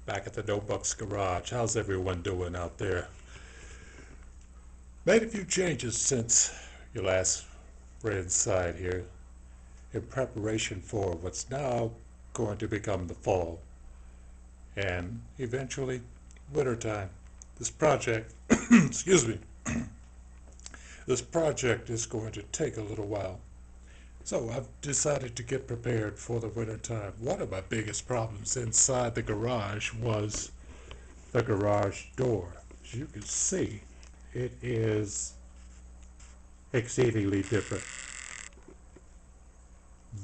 back at the Notebooks garage. How's everyone doing out there? Made a few changes since you last were inside here in preparation for what's now going to become the fall and eventually wintertime. This project, excuse me, this project is going to take a little while. So I've decided to get prepared for the wintertime. One of my biggest problems inside the garage was the garage door. As you can see, it is exceedingly different.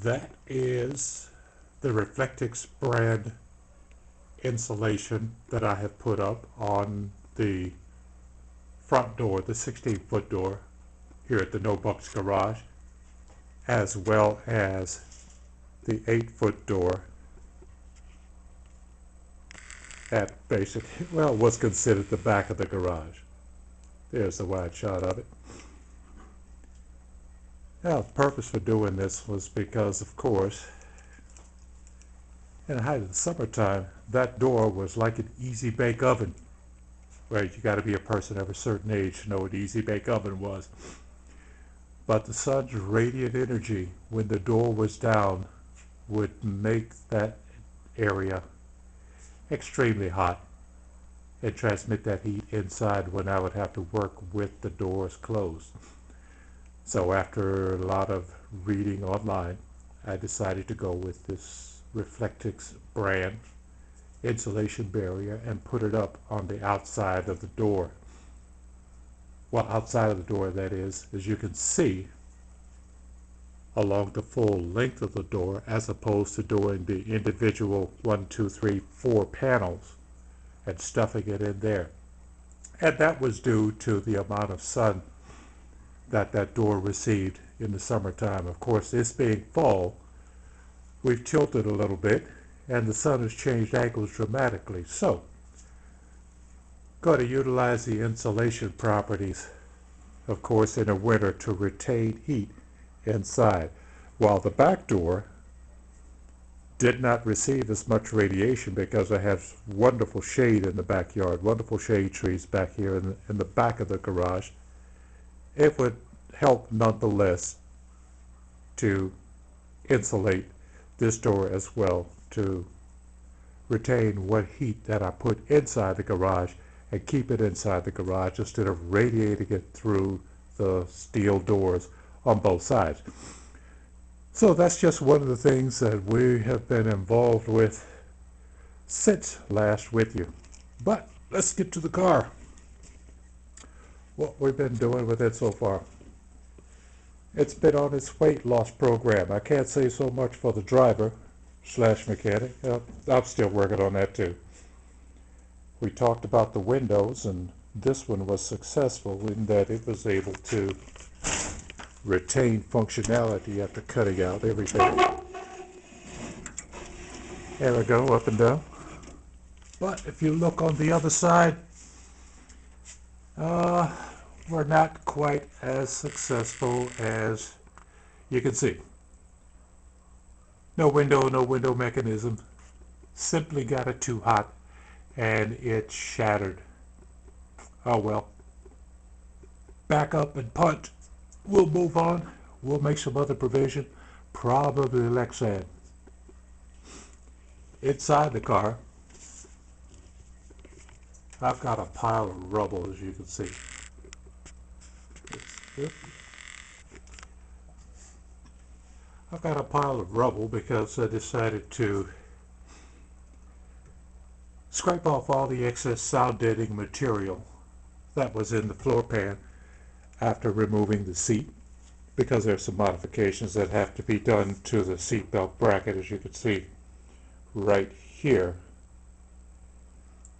That is the Reflectix brand insulation that I have put up on the front door, the 16-foot door here at the Notebooks garage, as well as the 8-foot door at basically, well, what's considered the back of the garage. There's the wide shot of it. Now, the purpose for doing this was because, of course, in the height of the summertime, that door was like an easy bake oven. Right, you got to be a person of a certain age to know what an easy bake oven was. But the sun's radiant energy, when the door was down, would make that area extremely hot and transmit that heat inside when I would have to work with the doors closed. So after a lot of reading online, I decided to go with this Reflectix brand insulation barrier and put it up on the outside of the door. Well, outside of the door, that is, as you can see, along the full length of the door, as opposed to doing the individual 1, 2, 3, 4 panels and stuffing it in there. And that was due to the amount of sun that that door received in the summertime. Of course, this being fall, we've tilted a little bit and the sun has changed angles dramatically. So, going to utilize the insulation properties, of course, in the winter to retain heat inside, while the back door did not receive as much radiation because I have wonderful shade in the backyard, wonderful shade trees back here in the back of the garage. It would help nonetheless to insulate this door as well, to retain what heat that I put inside the garage and keep it inside the garage instead of radiating it through the steel doors on both sides. So that's just one of the things that we have been involved with since last with you. But let's get to the car. What we've been doing with it so far. It's been on its weight loss program. I can't say so much for the driver / mechanic. I'm still working on that too. We talked about the windows, and this one was successful in that it was able to retain functionality after cutting out everything. There we go, up and down. But if you look on the other side, we're not quite as successful as you can see. No window mechanism. Simply got it too hot and it shattered. Oh well. Back up and punt. We'll move on. We'll make some other provision. Probably Lexan. Inside the car, I've got a pile of rubble, as you can see. I've got a pile of rubble because I decided to scrape off all the excess sound deadening material that was in the floor pan after removing the seat, because there's some modifications that have to be done to the seat belt bracket, as you can see right here.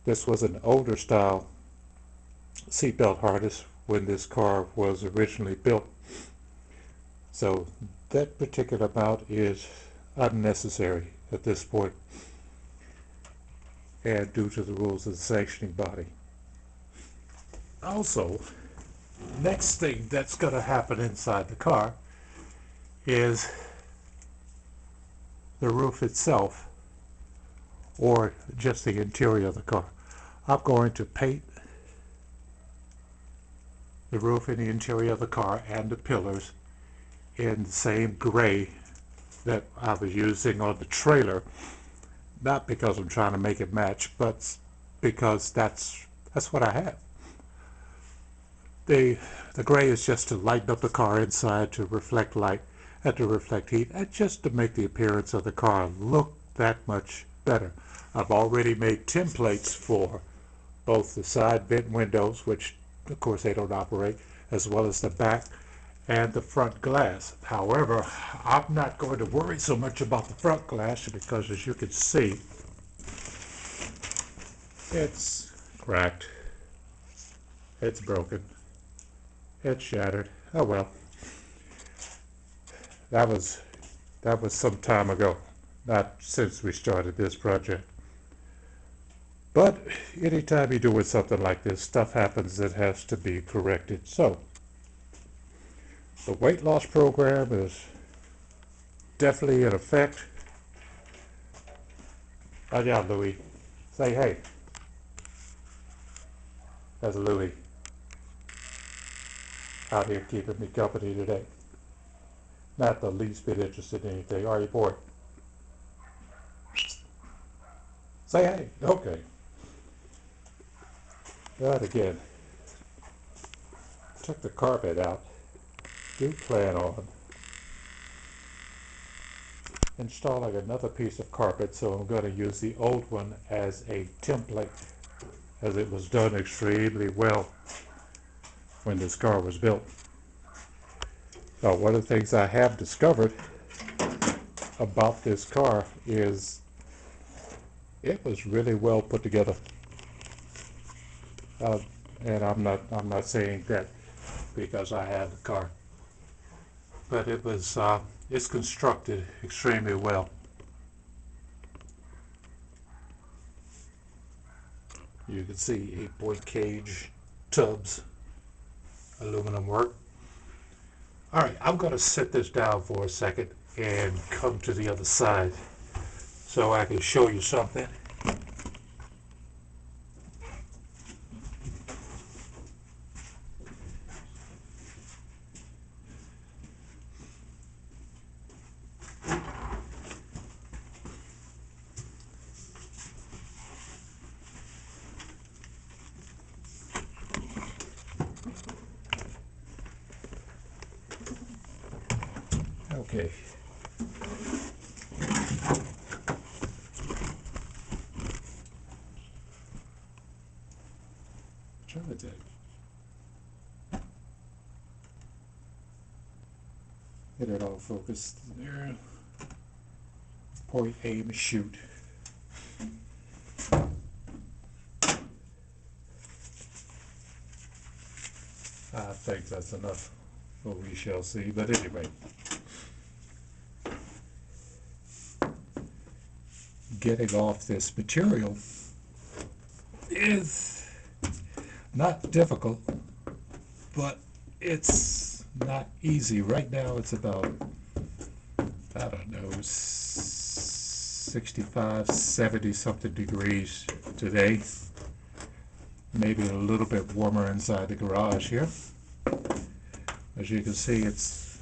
This was an older style seatbelt harness when this car was originally built. So that particular mount is unnecessary at this point, and due to the rules of the sanctioning body. Also, next thing that's going to happen inside the car is the roof itself or just the interior of the car. I'm going to paint the roof and the interior of the car and the pillars in the same gray that I was using on the trailer, not because I'm trying to make it match, but because that's what I have. The gray is just to lighten up the car inside, to reflect light and to reflect heat, and just to make the appearance of the car look that much better. I've already made templates for both the side vent windows, which of course they don't operate, as well as the back and the front glass. However, I'm not going to worry so much about the front glass because, as you can see, it's cracked, it's broken, it's shattered. Oh well, that was some time ago, not since we started this project. But anytime you're doing something like this, stuff happens that has to be corrected. So the weight loss program is definitely in effect. Oh yeah, Louie. Say hey. That's Louie out here keeping me company today. Not the least bit interested in anything. Are you, boy? Say hey. Okay. But again, took the carpet out. Do plan on installing another piece of carpet, so I'm going to use the old one as a template, as it was done extremely well when this car was built. One of the things I have discovered about this car is it was really well put together. And I'm not saying that because I have the car, but it's constructed extremely well. You can see 8-point cage tubs, aluminum work. All right, I'm going to set this down for a second and come to the other side so I can show you something. Okay. Try that. Get it all focused there. Point, aim, shoot. I think that's enough, but we shall see. But anyway, getting off this material is not difficult, but it's not easy. Right now it's about, I don't know, 65, 70 something degrees today. Maybe a little bit warmer inside the garage here. As you can see, it's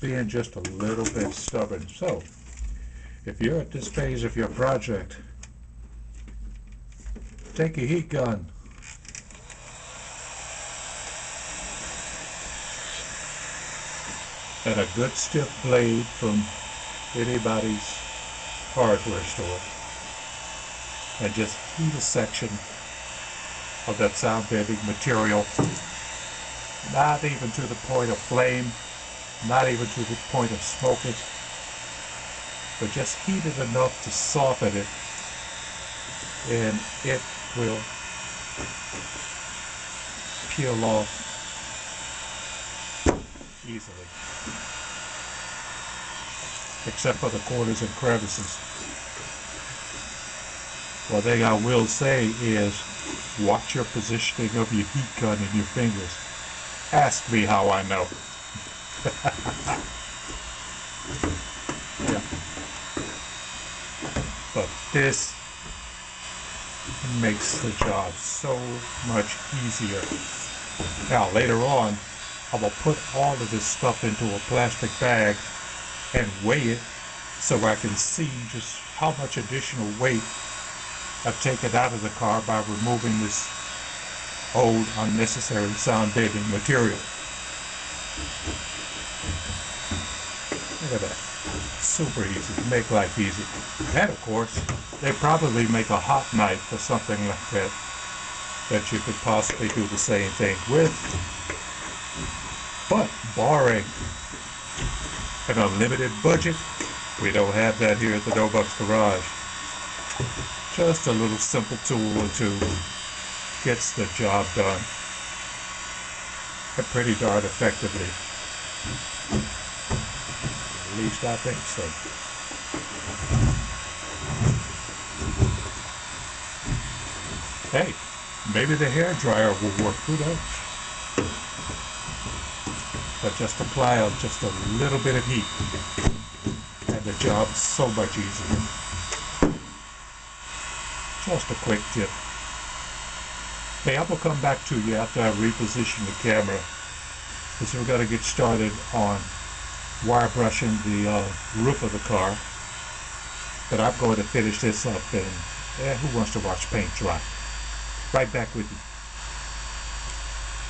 being just a little bit stubborn. So if you're at this phase of your project, take a heat gun. And a good stiff blade from anybody's hardware store. And just heat a section of that sound bending material. Not even to the point of flame, not even to the point of smoking, but just heat it enough to soften it, and it will peel off easily, except for the corners and crevices. One thing I will say is, watch your positioning of your heat gun in your fingers. Ask me how I know. Yeah. but this makes the job so much easier. Now later on, I will put all of this stuff into a plastic bag and weigh it so I can see just how much additional weight I've taken out of the car by removing this old, unnecessary sound deadening material. Look at that. Super easy to make life easy. And of course, they probably make a hot knife or something like that that you could possibly do the same thing with. But barring an unlimited budget, we don't have that here at the No Bucks Garage. Just a little simple tool or two gets the job done, and pretty darn effectively. At least I think so. Hey, maybe the hair dryer will work. Who knows? But just apply just a little bit of heat, and the job is so much easier. Just a quick tip. Hey, I will come back to you after I reposition the camera, because we're going to get started on wire brushing the roof of the car. But I'm going to finish this up, and who wants to watch paint dry? Right back with you.